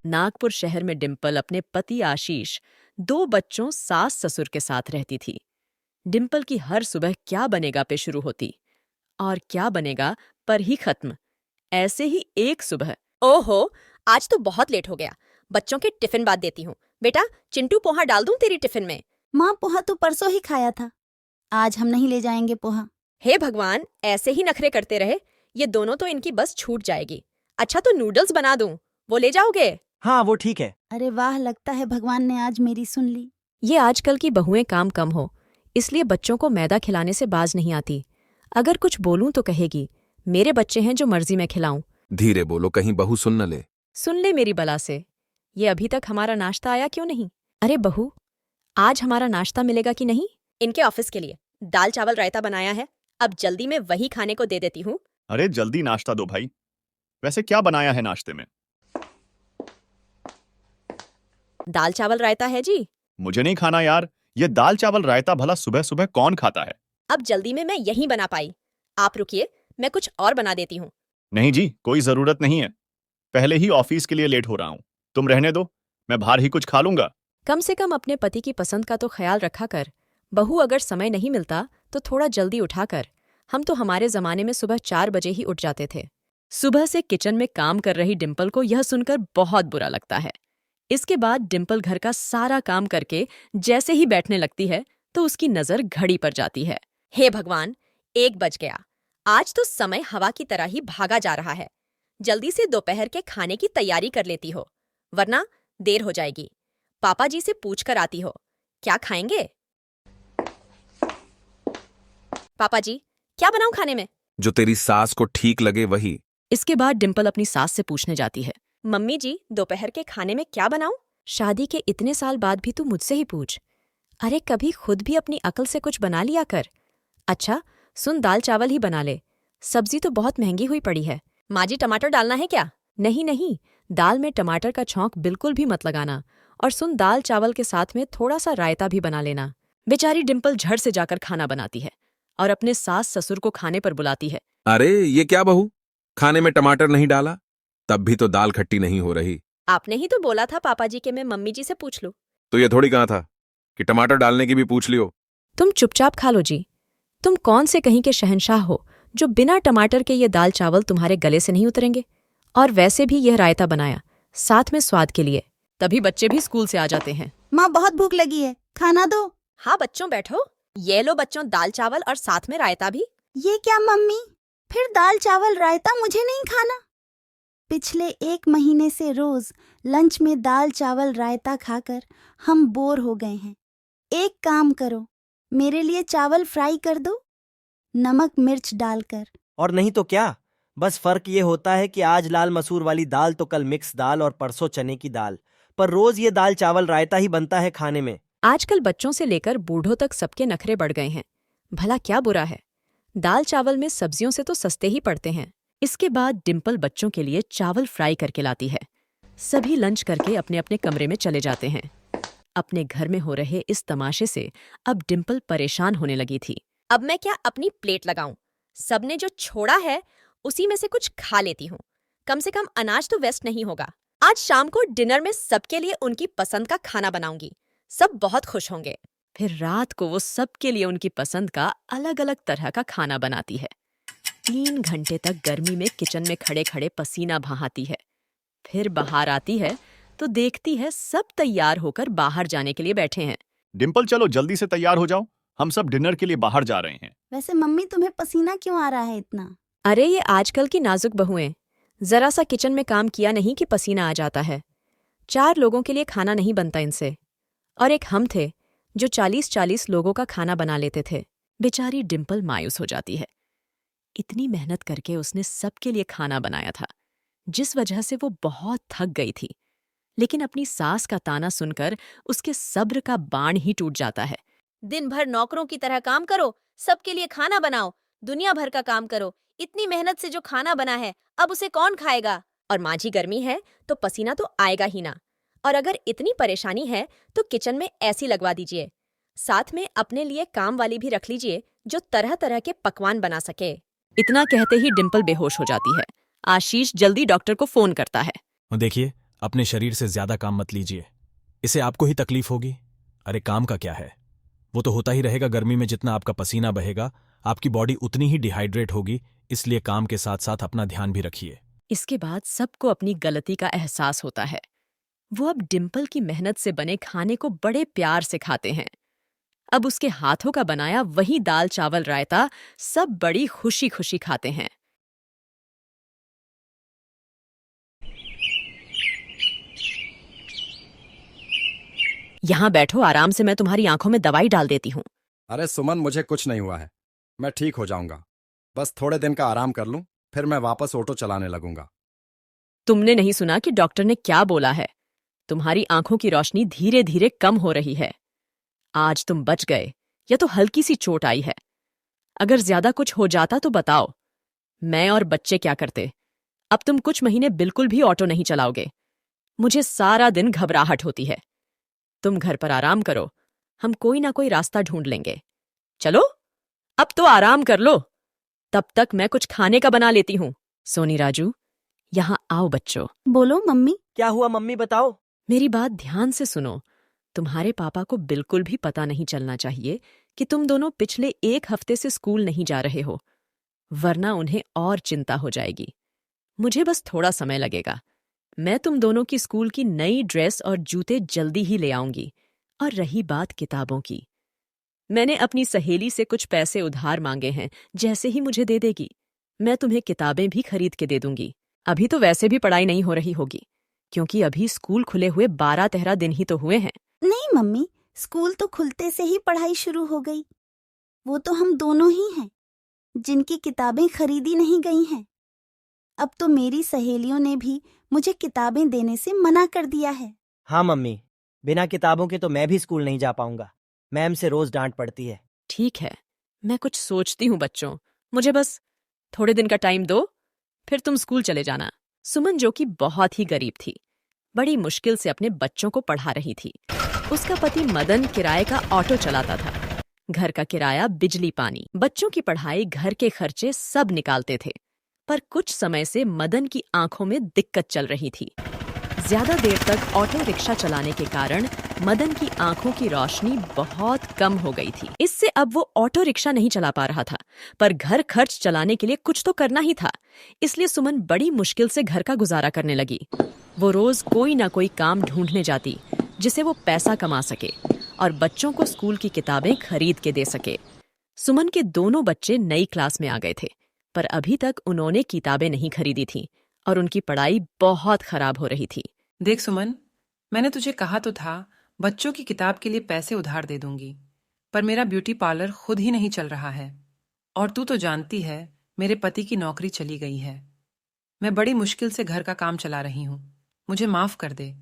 नागपुर शहर में डिम्पल अपने पति आशीष, 2 बच्चों सास ससुर के साथ रहती थी। डिम्पल की हर सुबह क्या बनेगा पे शुरू होती और क्या बनेगा पर ही खत्म। ऐसे ही एक सुबह, ओहो, आज तो बहुत लेट हो गया। बच्चों के टिफिन बांध देती हूँ। बेटा, चिंटू पोहा डाल दूं तेरी टिफिन में? माँ, पोहा तो परसों ही खाया था, आज हम नहीं ले जाएंगे पोहा। हे भगवान, ऐसे ही नखरे करते रहे, ये दोनों तो इनकी बस छूट जाएगी। अच्छा तो नूडल्स बना दूं, वो ले जाओगे? हाँ वो ठीक है। अरे वाह, लगता है भगवान ने आज मेरी सुन ली। ये आजकल की बहुएं काम कम हो, इसलिए बच्चों को मैदा खिलाने से बाज नहीं आती। अगर कुछ बोलूं तो कहेगी, मेरे बच्चे हैं जो मर्जी मैं खिलाऊं। धीरे बोलो, कहीं बहू सुन न ले। सुन ले मेरी बला से, ये अभी तक हमारा नाश्ता आया क्यों नहीं? अरे बहू, आज हमारा नाश्ता मिलेगा कि नहीं? इनके ऑफिस के लिए दाल चावल रायता बनाया है, अब जल्दी में वही खाने को दे देती हूँ। अरे जल्दी नाश्ता दो भाई। वैसे क्या बनाया है नाश्ते में? दाल चावल रायता है जी। मुझे नहीं खाना यार, ये दाल चावल रायता भला सुबह सुबह कौन खाता है? अब जल्दी में मैं यही बना पाई, आप रुकिए, मैं कुछ और बना देती हूँ। नहीं जी, कोई जरूरत नहीं है, पहले ही ऑफिस के लिए लेट हो रहा हूँ। तुम रहने दो, मैं बाहर ही कुछ खा लूंगा। कम से कम अपने पति की पसंद का तो ख्याल रखा कर। बहू, अगर समय नहीं मिलता तो थोड़ा जल्दी उठा कर। हम तो हमारे जमाने में सुबह 4 बजे ही उठ जाते थे। सुबह से किचन में काम कर रही डिम्पल को यह सुनकर बहुत बुरा लगता है। इसके बाद डिम्पल घर का सारा काम करके जैसे ही बैठने लगती है तो उसकी नजर घड़ी पर जाती है। हे भगवान, 1 बज गया। आज तो समय हवा की तरह ही भागा जा रहा है। जल्दी से दोपहर के खाने की तैयारी कर लेती हो, वरना देर हो जाएगी। पापा जी से पूछ कर आती हो, क्या खाएंगे? पापा जी, क्या बनाऊं खाने में? जो तेरी सास को ठीक लगे वही। इसके बाद डिम्पल अपनी सास से पूछने जाती है, मम्मी जी, दोपहर के खाने में क्या बनाऊं? शादी के इतने साल बाद भी तू मुझसे ही पूछ। अरे कभी खुद भी अपनी अकल से कुछ बना लिया कर। अच्छा सुन, दाल चावल ही बना ले, सब्जी तो बहुत महंगी हुई पड़ी है। माँ जी, टमाटर डालना है क्या? नहीं नहीं, दाल में टमाटर का छौंक बिल्कुल भी मत लगाना। और सुन, दाल चावल के साथ में थोड़ा सा रायता भी बना लेना। बेचारी डिम्पल झट से जाकर खाना बनाती है और अपने सास ससुर को खाने पर बुलाती है। अरे ये क्या बहू, खाने में टमाटर नहीं डाला? तब भी तो दाल खट्टी नहीं हो रही। आपने ही तो बोला था पापा जी के मैं मम्मी जी से पूछ लूं। तो ये थोड़ी कहा था कि टमाटर डालने की भी पूछ लियो। तुम चुपचाप खा लो जी। तुम कौन से कहीं के शहंशाह हो जो बिना टमाटर के ये दाल चावल तुम्हारे गले से नहीं उतरेंगे? और वैसे भी यह रायता बनाया, साथ में स्वाद के लिए। तभी बच्चे भी स्कूल से आ जाते हैं। माँ, बहुत भूख लगी है, खाना दो। हाँ बच्चों, बैठो। ये लो बच्चों, दाल चावल और साथ में रायता भी। ये क्या मम्मी, फिर दाल चावल रायता मुझे नहीं खाना? पिछले 1 महीने से रोज लंच में दाल चावल रायता खाकर हम बोर हो गए हैं। एक काम करो, मेरे लिए चावल फ्राई कर दो, नमक मिर्च डालकर। और नहीं तो क्या, बस फर्क ये होता है कि आज लाल मसूर वाली दाल तो कल मिक्स दाल और परसों चने की दाल, पर रोज ये दाल चावल रायता ही बनता है खाने में। आजकल बच्चों से लेकर बूढ़ों तक सबके नखरे बढ़ गए हैं। भला क्या बुरा है? दाल चावल में सब्जियों से तो सस्ते ही पड़ते हैं। इसके बाद डिम्पल बच्चों के लिए चावल फ्राई करके लाती है। सभी लंच करके अपने अपने कमरे में चले जाते हैं। अपने घर में हो रहे इस तमाशे से अब डिम्पल परेशान होने लगी थी। अब मैं क्या अपनी प्लेट लगाऊं? सबने जो छोड़ा है उसी में से कुछ खा लेती हूँ। कम से कम अनाज तो वेस्ट नहीं होगा। आज शाम को डिनर में सबके लिए उनकी पसंद का खाना बनाऊंगी, सब बहुत खुश होंगे। फिर रात को वो सबके लिए उनकी पसंद का अलग अलग तरह का खाना बनाती है। 3 घंटे तक गर्मी में किचन में खड़े खड़े पसीना बहाती है। फिर बाहर आती है तो देखती है सब तैयार होकर बाहर जाने के लिए बैठे हैं। डिम्पल, चलो जल्दी से तैयार हो जाओ, हम सब डिनर के लिए बाहर जा रहे हैं। वैसे मम्मी, तुम्हें पसीना क्यों आ रहा है इतना? अरे ये आजकल की नाजुक बहुएं, जरा सा किचन में काम किया नहीं कि पसीना आ जाता है। 4 लोगों के लिए खाना नहीं बनता इनसे। और एक हम थे जो 40-40 लोगों का खाना बना लेते थे। बेचारी डिम्पल मायूस हो जाती है। इतनी मेहनत करके उसने सबके लिए खाना बनाया था, जिस वजह से वो बहुत थक गई थी। लेकिन अपनी सास का ताना सुनकर उसके सब्र का बाण ही टूट जाता है। दिन भर नौकरों की तरह काम करो, सबके लिए खाना बनाओ, दुनिया भर का काम करो, इतनी मेहनत से जो खाना बना है अब उसे कौन खाएगा? और माँ जी, गर्मी है तो पसीना तो आएगा ही ना। और अगर इतनी परेशानी है तो किचन में ऐसी लगवा दीजिए, साथ में अपने लिए काम वाली भी रख लीजिए जो तरह तरह के पकवान बना सके। इतना कहते ही डिम्पल बेहोश हो जाती है। आशीष जल्दी डॉक्टर को फोन करता है। देखिए, अपने शरीर से ज्यादा काम मत लीजिए, इसे आपको ही तकलीफ होगी। अरे काम का क्या है, वो तो होता ही रहेगा। गर्मी में जितना आपका पसीना बहेगा आपकी बॉडी उतनी ही डिहाइड्रेट होगी, इसलिए काम के साथ साथ अपना ध्यान भी रखिए। इसके बाद सबको अपनी गलती का एहसास होता है। वो अब डिम्पल की मेहनत से बने खाने को बड़े प्यार से खाते हैं। अब उसके हाथों का बनाया वही दाल चावल रायता सब बड़ी खुशी खुशी खाते हैं। यहाँ बैठो आराम से, मैं तुम्हारी आंखों में दवाई डाल देती हूँ। अरे सुमन, मुझे कुछ नहीं हुआ है, मैं ठीक हो जाऊंगा। बस थोड़े दिन का आराम कर लूं, फिर मैं वापस ऑटो चलाने लगूंगा। तुमने नहीं सुना कि डॉक्टर ने क्या बोला है? तुम्हारी आंखों की रोशनी धीरे धीरे कम हो रही है। आज तुम बच गए, या तो हल्की सी चोट आई है। अगर ज्यादा कुछ हो जाता तो बताओ, मैं और बच्चे क्या करते? अब तुम कुछ महीने बिल्कुल भी ऑटो नहीं चलाओगे। मुझे सारा दिन घबराहट होती है। तुम घर पर आराम करो, हम कोई ना कोई रास्ता ढूंढ लेंगे। चलो अब तो आराम कर लो, तब तक मैं कुछ खाने का बना लेती हूँ। सोनी राजू, यहाँ आओ बच्चों। बोलो मम्मी। क्या हुआ मम्मी, बताओ। मेरी बात ध्यान से सुनो। तुम्हारे पापा को बिल्कुल भी पता नहीं चलना चाहिए कि तुम दोनों पिछले 1 हफ्ते से स्कूल नहीं जा रहे हो, वरना उन्हें और चिंता हो जाएगी। मुझे बस थोड़ा समय लगेगा। मैं तुम दोनों की स्कूल की नई ड्रेस और जूते जल्दी ही ले आऊंगी। और रही बात किताबों की, मैंने अपनी सहेली से कुछ पैसे उधार मांगे हैं, जैसे ही मुझे दे देगी मैं तुम्हें किताबें भी खरीद के दे दूंगी। अभी तो वैसे भी पढ़ाई नहीं हो रही होगी, क्योंकि अभी स्कूल खुले हुए 12-13 दिन ही तो हुए हैं। नहीं मम्मी, स्कूल तो खुलते से ही पढ़ाई शुरू हो गई। वो तो हम दोनों ही हैं जिनकी किताबें खरीदी नहीं गई हैं। अब तो मेरी सहेलियों ने भी मुझे किताबें देने से मना कर दिया है। हाँ मम्मी, बिना किताबों के तो मैं भी स्कूल नहीं जा पाऊंगा। मैम से रोज डांट पड़ती है। ठीक है, मैं कुछ सोचती हूँ बच्चों, मुझे बस थोड़े दिन का टाइम दो, फिर तुम स्कूल चले जाना। सुमन, जो कि बहुत ही गरीब थी, बड़ी मुश्किल से अपने बच्चों को पढ़ा रही थी। उसका पति मदन किराए का ऑटो चलाता था। घर का किराया, बिजली, पानी, बच्चों की पढ़ाई, घर के खर्चे सब निकालते थे। पर कुछ समय से मदन की आंखों में दिक्कत चल रही थी। ज्यादा देर तक ऑटो रिक्शा चलाने के कारण मदन की आंखों की रोशनी बहुत कम हो गई थी। इससे अब वो ऑटो रिक्शा नहीं चला पा रहा था, पर घर खर्च चलाने के लिए कुछ तो करना ही था। इसलिए सुमन बड़ी मुश्किल से घर का गुजारा करने लगी। वो रोज कोई ना कोई काम ढूंढने जाती जिसे वो पैसा कमा सके और बच्चों को स्कूल की किताबें खरीद के दे सके। सुमन के दोनों बच्चे नई क्लास में आ गए थे, पर अभी तक उन्होंने किताबें नहीं खरीदी थी और उनकी पढ़ाई बहुत खराब हो रही थी। देख सुमन, मैंने तुझे कहा तो था बच्चों की किताब के लिए पैसे उधार दे दूंगी, पर मेरा ब्यूटी पार्लर खुद ही नहीं चल रहा है। और तू तो जानती है मेरे पति की नौकरी चली गई है। मैं बड़ी मुश्किल से घर का काम चला रही हूँ, मुझे माफ कर दे।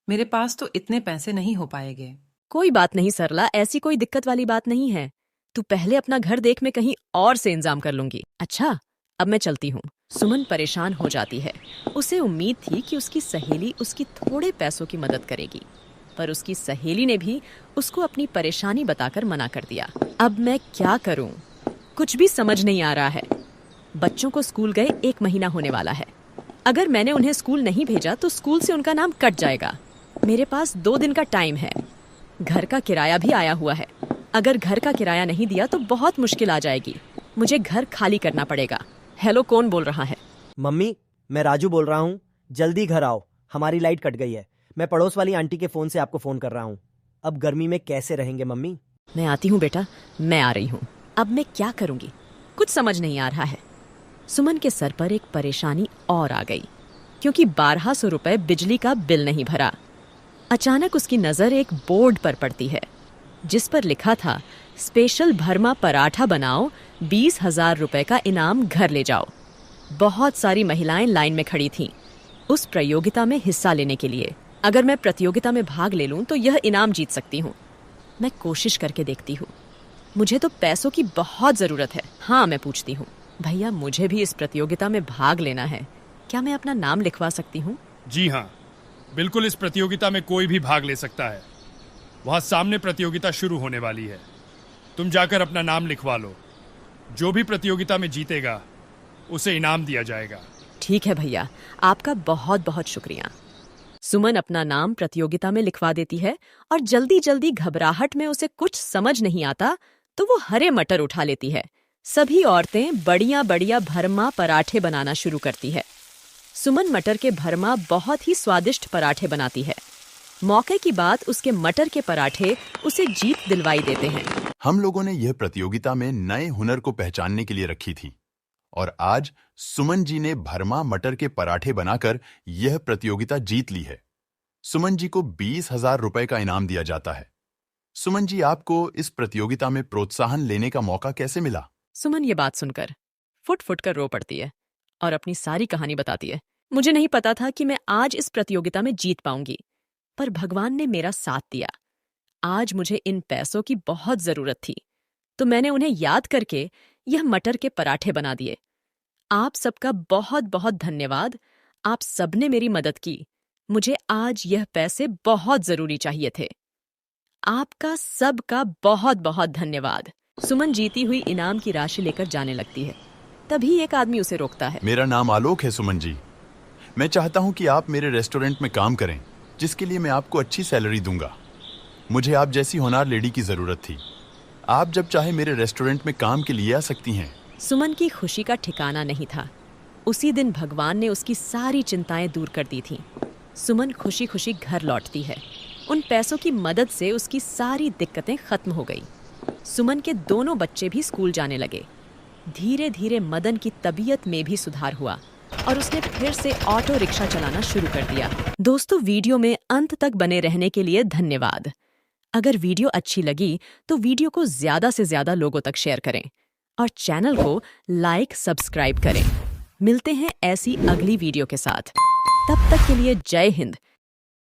मेरे पास तो इतने पैसे नहीं हो पाएंगे। कोई बात नहीं सरला, ऐसी कोई दिक्कत वाली बात नहीं है। तू पहले अपना घर देख, मैं कहीं और से इंतजाम कर लूंगी। अच्छा, अब मैं चलती हूँ। सुमन परेशान हो जाती है। उसे उम्मीद थी कि उसकी सहेली उसकी थोड़े पैसों की मदद करेगी, पर उसकी सहेली ने भी उसको अपनी परेशानी बताकर मना कर दिया। अब मैं क्या करूं? कुछ भी समझ नहीं आ रहा है। बच्चों को स्कूल गए 1 महीना होने वाला है। अगर मैंने उन्हें स्कूल नहीं भेजा तो स्कूल से उनका नाम कट जाएगा। मेरे पास 2 दिन का टाइम है। घर का किराया भी आया हुआ है। अगर घर का किराया नहीं दिया तो बहुत मुश्किल आ जाएगी। मुझे घर खाली करना पड़ेगा। हेलो, कौन बोल रहा है? मम्मी, मैं राजू बोल रहा हूँ। जल्दी घर आओ, हमारी लाइट कट गई है। मैं पड़ोस वाली आंटी के फोन से आपको फोन कर रहा हूँ। अब गर्मी में कैसे रहेंगे मम्मी? मैं आती हूँ बेटा, मैं आ रही हूँ। अब मैं क्या करूँगी, कुछ समझ नहीं आ रहा है। सुमन के सर पर एक परेशानी और आ गई, क्योंकि 1200 रुपए बिजली का बिल नहीं भरा। अचानक उसकी नज़र एक बोर्ड पर पड़ती है, जिस पर लिखा था, स्पेशल भरमा पराठा बनाओ, 20,000 रुपए का इनाम घर ले जाओ। बहुत सारी महिलाएं लाइन में खड़ी थीं उस प्रतियोगिता में हिस्सा लेने के लिए। अगर मैं प्रतियोगिता में भाग ले लूं तो यह इनाम जीत सकती हूँ। मैं कोशिश करके देखती हूँ। मुझे तो पैसों की बहुत ज़रूरत है। हाँ, मैं पूछती हूँ, भैया मुझे भी इस प्रतियोगिता में भाग लेना है, क्या मैं अपना नाम लिखवा सकती हूँ? जी हाँ, बिल्कुल। इस प्रतियोगिता में कोई भी भाग ले सकता है। वहाँ सामने प्रतियोगिता शुरू होने वाली है। तुम जाकर अपना नाम लिखवा लो। जो भी प्रतियोगिता में जीतेगा उसे इनाम दिया जाएगा। ठीक है भैया, आपका बहुत बहुत शुक्रिया। सुमन अपना नाम प्रतियोगिता में लिखवा देती है और जल्दी जल्दी घबराहट में उसे कुछ समझ नहीं आता तो वो हरे मटर उठा लेती है। सभी औरतें बढ़िया बढ़िया भरमा पराठे बनाना शुरू करती है। सुमन मटर के भरमा बहुत ही स्वादिष्ट पराठे बनाती है। मौके की बात उसके मटर के पराठे उसे जीत दिलवाई देते हैं। हम लोगों ने यह प्रतियोगिता में नए हुनर को पहचानने के लिए रखी थी और आज सुमन जी ने भरमा मटर के पराठे बनाकर यह प्रतियोगिता जीत ली है। सुमन जी को 20,000 रुपए का इनाम दिया जाता है। सुमन जी, आपको इस प्रतियोगिता में प्रोत्साहन लेने का मौका कैसे मिला? सुमन ये बात सुनकर फुट फुट कर रो पड़ती है और अपनी सारी कहानी बताती है। मुझे नहीं पता था कि मैं आज इस प्रतियोगिता में जीत पाऊंगी, पर भगवान ने मेरा साथ दिया। आज मुझे इन पैसों की बहुत जरूरत थी, तो मैंने उन्हें याद करके यह मटर के पराठे बना दिए। आप सबका बहुत बहुत धन्यवाद। आप सबने मेरी मदद की। मुझे आज यह पैसे बहुत जरूरी चाहिए थे। आपका सबका बहुत बहुत धन्यवाद। सुमन जीती हुई इनाम की राशि लेकर जाने लगती है। तभी एक आदमी उसे रोकता है। मेरा नाम आलोक है सुमन जी। मैं चाहता हूं कि आप मेरे रेस्टोरेंट में काम करें, जिसके लिए मैं आपको अच्छी सैलरी दूंगा। मुझे आप जैसी होनहार लेडी की जरूरत थी। आप जब चाहे मेरे रेस्टोरेंट में काम के लिए आ सकती हैं। सुमन की खुशी का ठिकाना नहीं था। उसी दिन भगवान ने उसकी सारी चिंताएं दूर कर दी थीं। सुमन खुशी खुशी घर लौटती है। उन पैसों की मदद से उसकी सारी दिक्कतें खत्म हो गई। सुमन के दोनों बच्चे भी स्कूल जाने लगे। धीरे धीरे मदन की तबीयत में भी सुधार हुआ और उसने फिर से ऑटो रिक्शा चलाना शुरू कर दिया। दोस्तों, वीडियो में अंत तक बने रहने के लिए धन्यवाद। अगर वीडियो अच्छी लगी तो वीडियो को ज्यादा से ज्यादा लोगों तक शेयर करें और चैनल को लाइक सब्सक्राइब करें। मिलते हैं ऐसी अगली वीडियो के साथ। तब तक के लिए जय हिंद।